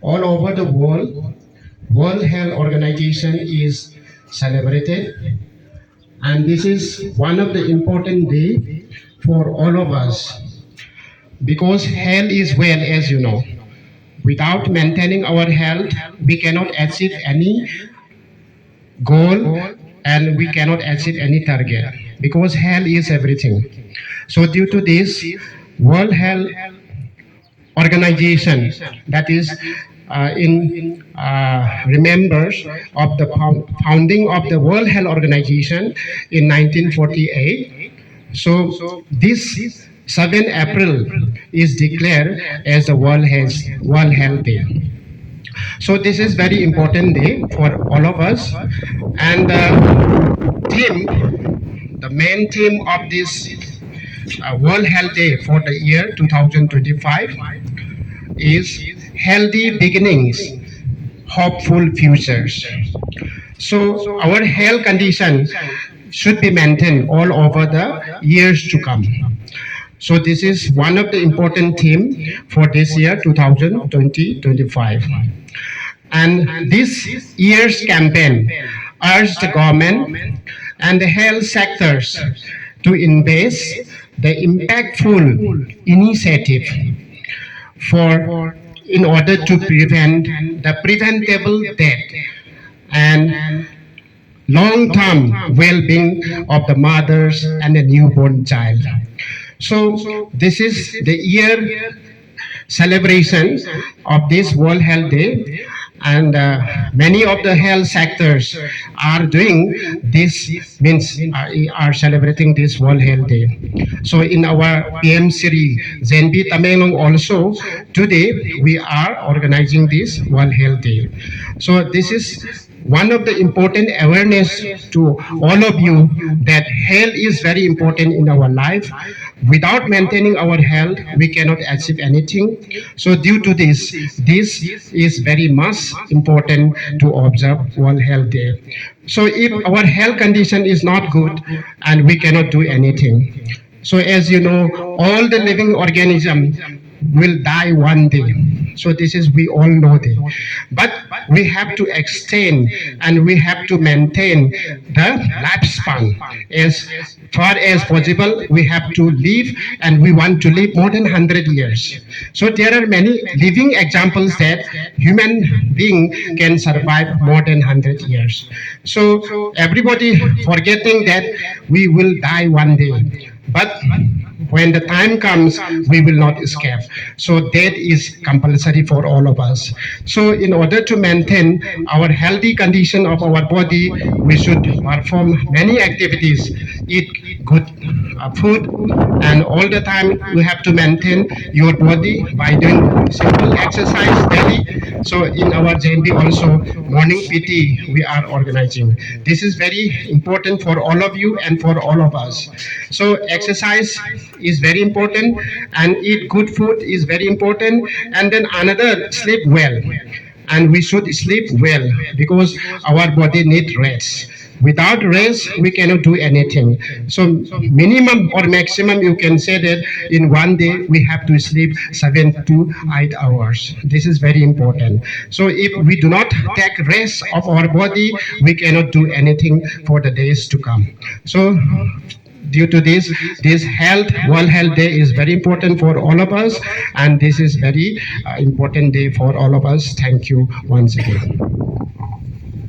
all over the world, World Health Organization is celebrated, and this is one of the important day for all of us because health is well, as you know. Without maintaining our health, we cannot achieve any goal and we cannot achieve any target because health is everything. So due to this, World Health Organization, that is in remembers of the founding of the World Health Organization in 1948. So this 7 April is declared as the World Health Day. So this is very important day for all of us. And the main theme of this World Health Day for the year 2025 is healthy beginnings, hopeful futures. So our health condition should be maintained all over the years to come. So this is one of the important theme for this year 2025. And this year's campaign urged the government and the health sectors to invest the impactful initiative for in order to prevent the preventable death and long-term well-being of the mothers and the newborn child. So this is the year celebration of this World Health Day, and many of the health sectors are doing this, means are celebrating this World Health Day. So in our PM Siri Zenbi Tamenglong also, today we are organizing this World Health Day. So this is one of the important awareness to all of you that health is very important in our life. Without maintaining our health, we cannot achieve anything. So due to this is very much important to observe World Health Day. So if our health condition is not good and we cannot do anything. So as you know, all the living organisms will die one day. So this is, we all know this. But we have to extend and we have to maintain the lifespan as far as possible. We have to live, and we want to live more than 100 years. So there are many living examples that human being can survive more than 100 years. So everybody forgetting that we will die one day. But when the time comes, we will not escape. So death is compulsory for all of us. So in order to maintain our healthy condition of our body, we should perform many activities, eat good food, and all the time we have to maintain your body by doing simple exercise daily. So in our JNB also, morning PT we are organizing. This is very important for all of you and for all of us. So exercise is very important, and eat good food is very important, and then another, sleep well. And we should sleep well because our body needs rest. Without rest, we cannot do anything. So minimum or maximum, you can say that in one day we have to sleep 7 to 8 hours. This is very important. So if we do not take rest of our body, we cannot do anything for the days to come. So due to this World Health Day is very important for all of us, and this is very important day for all of us. Thank you once again.